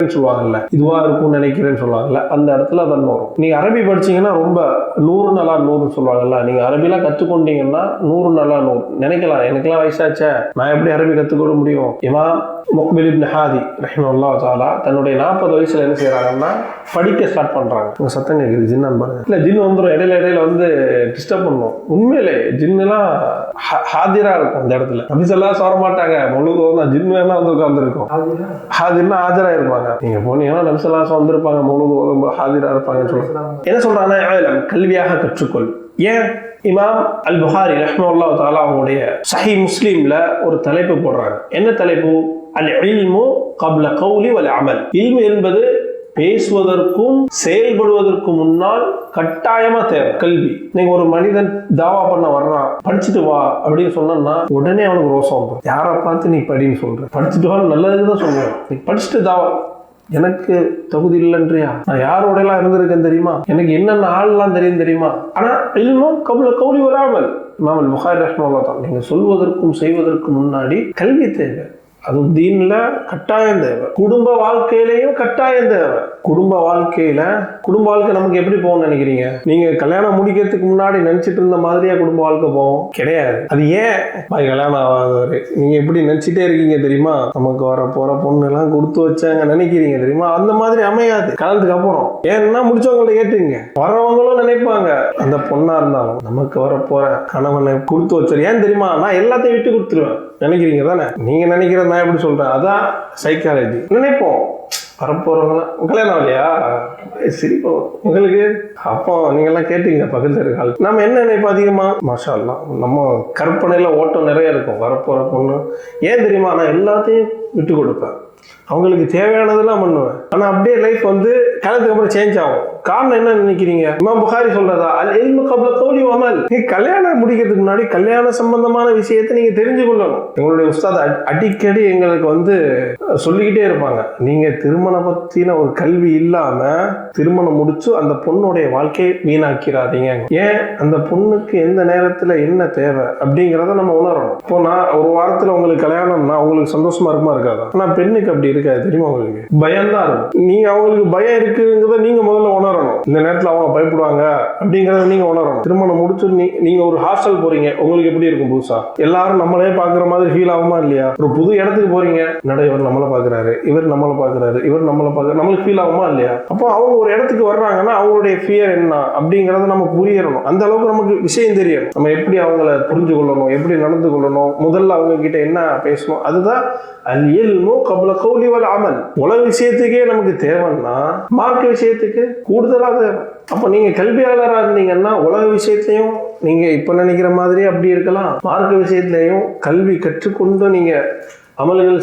சொல்லுவாங்கல்ல, இதுவா இருக்கும்னு நினைக்கிறேன்னு சொல்லுவாங்கல்ல, அந்த இடத்துல அது வரும். நீங்க அரபி படிச்சீங்கன்னா ரொம்ப 100 நல்லா 100 சொல்லுவாங்கல்ல, நீங்க அரபிலாம் கத்துக்கொண்டீங்கன்னா 100 நல்லா 100 நினைக்கலாம். எனக்கெல்லாம் வயசாச்சே, நான் எப்படி அரபி கத்துக்கொள்ள முடியும்? இமாம் முக்பில் இப்னு ஹாதி ரஹிமஹுல்லாஹ் தஆலா தன்னுடைய 40 வயசுல என்ன செய்யறாங்கன்னா படிக்க ஸ்டார்ட் பண்றாங்க. உங்க சத்தம் கேக்குது, ஜின்னு பாருங்க. இல்ல ஜின் வந்துடும், இடையில வந்து டிஸ்டர்ப் பண்ணும். உண்மையிலே ஜின்னுலாம் ஹாதிரா இருக்கும் அந்த இடத்துல. நபிசல்லா சொல்ல மாட்டாங்க, முழுவதும் தான் ஜின்னு எல்லாம் வந்து உட்கார்ந்துருக்கும். ஹாதிர்னா ஆஜரா இருப்பாங்க. நீங்க போனீங்கன்னா நபிசல்லா வந்திருப்பாங்க, முழுவதும் ஹாதிரா இருப்பாங்கன்னு சொல்லுவாங்க. என்ன சொல்றாங்கன்னா, கல்வியாக கற்றுக்கொள். ஏன் இமாம் அல் புகாரி ரஹ்மத்துல்லாஹி தஆலா அவங்களுடைய சஹீஹ் முஸ்லிம்ல ஒரு தலைப்பு போடுறாங்க. என்ன தலைப்பு? அல் இல்மு கப்ல கௌலி வல் அமல். இல்மு என்பது பேசுவதற்கும் செயல்படுவதற்கும் முன்னால் கட்டாயமா தேவை கல்வி. நீங்க ஒரு மனிதன் தாவா பண்ண வர்றான், படிச்சுட்டு வா அப்படின்னு சொன்னா உடனே அவனுக்கு ரோசம் வந்துடும். யாரை பார்த்து நீ படின்னு சொல்ற? படிச்சுட்டு வா, நல்லதுக்கு தான் சொல்றேன். நீ படிச்சுட்டு தாவா, எனக்கு தகுதி இல்லைன்றியா? நான் யாரோட எல்லாம் இருந்திருக்கேன் தெரியுமா? எனக்கு என்னென்ன ஆள்லாம் தெரியும் தெரியுமா? ஆனா இல்மும் கப்ல கௌலி வல் அமல். இமாம் அல் புகாரி ரஹ்மத்துல்லாஹி தஆலா நீங்க சொல்வதற்கும் செய்வதற்கும் முன்னாடி கல்வி தேவை. அது தீன்ல கட்டாயம் தேவை, குடும்ப வாழ்க்கையிலையும் கட்டாயம் தேவை. குடும்ப வாழ்க்கை நமக்கு எப்படி போகணும்னு நினைக்கிறீங்க? நீங்க கல்யாணம் முடிக்கிறதுக்கு முன்னாடி நினைச்சிட்டு இருந்த மாதிரியா குடும்ப வாழ்க்கை போகும்? கிடையாது. அது ஏன் கல்யாணம் ஆகாதவரு நீங்க எப்படி நினைச்சிட்டே இருக்கீங்க தெரியுமா? நமக்கு வர போற பொண்ணு எல்லாம் கொடுத்து வச்சாங்க நினைக்கிறீங்க தெரியுமா? அந்த மாதிரி அமையாது கல்யாணத்துக்கு அப்புறம். ஏன்னா முடிச்சவங்கள்ட்ட கேட்டுங்க, வரவங்களும் நினைப்பாங்க அந்த பொண்ணா இருந்தாலும் நமக்கு வர போற கணவனை கொடுத்து வச்சாரு. ஏன் தெரியுமா? நான் எல்லாத்தையும் விட்டு கொடுத்துருவேன் நினைக்கிறீங்க தானே? நீங்க நினைக்கிற நான் எப்படி சொல்றேன், அதான் சைக்காலஜி. நினைப்போம் வரப்போறவங்களாம் கல்யாணம் இல்லையா, சிரிப்போம் உங்களுக்கு. அப்போ நீங்க எல்லாம் கேட்டீங்க பக்கத்துல இருக்காள், நம்ம என்ன நினைப்போம் அதிகமா? மாஷா அல்லாஹ், நம்ம கற்பனையில ஓட்டம் நிறைய இருக்கும். வரப்போற பொண்ணு ஏன் தெரியுமா? நான் எல்லாத்தையும் விட்டு கொடுப்பேன், அவங்களுக்கு தேவையானதெல்லாம் பண்ணுவேன். ஆனா அப்படியே லைஃப் வந்து கல்யாணத்துக்கு அப்புறம் சேஞ்ச் ஆகும். காரணம் என்ன நினைக்கிறீங்க? இமாம் புகாரி சொல்றதா, அல் இல்மு கப்ல கௌலி வல் அமல். நீ கல்யாணம் முடிக்கிறதுக்கு முன்னாடி கல்யாண சம்பந்தமான விஷயத்தை நீங்க தெரிஞ்சு கொள்ளணும். எங்களுடைய உஸ்தாத் அடிக்கடி எங்களுக்கு வந்து சொல்லிக்கிட்டே இருப்பாங்க, நீங்க திருமணம் பத்தின ஒரு கல்வி இல்லாம திருமணம் முடிச்சு அந்த பொண்ணுடைய வாழ்க்கையை வீணாக்கிறாதீங்க. ஏன்? அந்த பொண்ணுக்கு எந்த நேரத்துல என்ன தேவை அப்படிங்கிறத நம்ம உணரணும். இப்போ நான் ஒரு வாரத்துல உங்களுக்கு கல்யாணம்னா உங்களுக்கு சந்தோஷமா இருக்குமா இருக்காதா? ஆனா பெண்ணுக்கு அப்படி இருக்காது தெரியுமா? உங்களுக்கு பயம்தான் இருக்கும். நீங்க அவங்களுக்கு பயம் இருக்குங்கிறத நீங்க முதல்ல உணரணும். இந்த நேரத்துல அவங்க பயப்படுவாங்க அப்படிங்கறத நீங்க உணரணும். திருமணம் முடிச்சு நீங்க ஒரு ஹாஸ்டல் போறீங்க, உங்களுக்கு எப்படி இருக்கும்? புதுசா எல்லாரும் நம்மளே பாக்குற மாதிரி ஃபீல் ஆகுமா இல்லையா? ஒரு புது இடத்துக்கு போறீங்க, நட இவர் நம்மளை பாக்குறாரு, இவர் நம்மளை பாக்குறாரு, இவர் நம்மளை பாக்குறாரு, நம்மளுக்கு ஃபீல் ஆகுமா இல்லையா? அப்போ அவங்க ஒரு இடத்துக்கு வர்றாங்கன்னா அவங்களுடைய ஃபியர் என்ன அப்படிங்கறத நம்ம புரியணும். அந்த அளவுக்கு நமக்கு விஷயம் தெரியணும். நம்ம எப்படி அவங்கள புரிஞ்சு கொள்ளணும், எப்படி நடந்து கொள்ளணும், முதல்ல அவங்க கிட்ட என்ன பேசணும். அதுதான் அல் இல்மு கப்ல கௌலி வல் அமல். உலக விஷயத்துக்கே நமக்கு தேவைன்னா மார்க்க விஷயத்துக்கு கூடுதலா தேவை. அப்ப நீங்க கல்வியாளராக இருந்தீங்கன்னா உலக விஷயத்தையும் நீங்க இப்ப நினைக்கிற மாதிரி அப்படி இருக்கலாம், மார்க்க விஷயத்திலையும் கல்வி கற்றுக்கொண்டு நீங்க அமல்கள்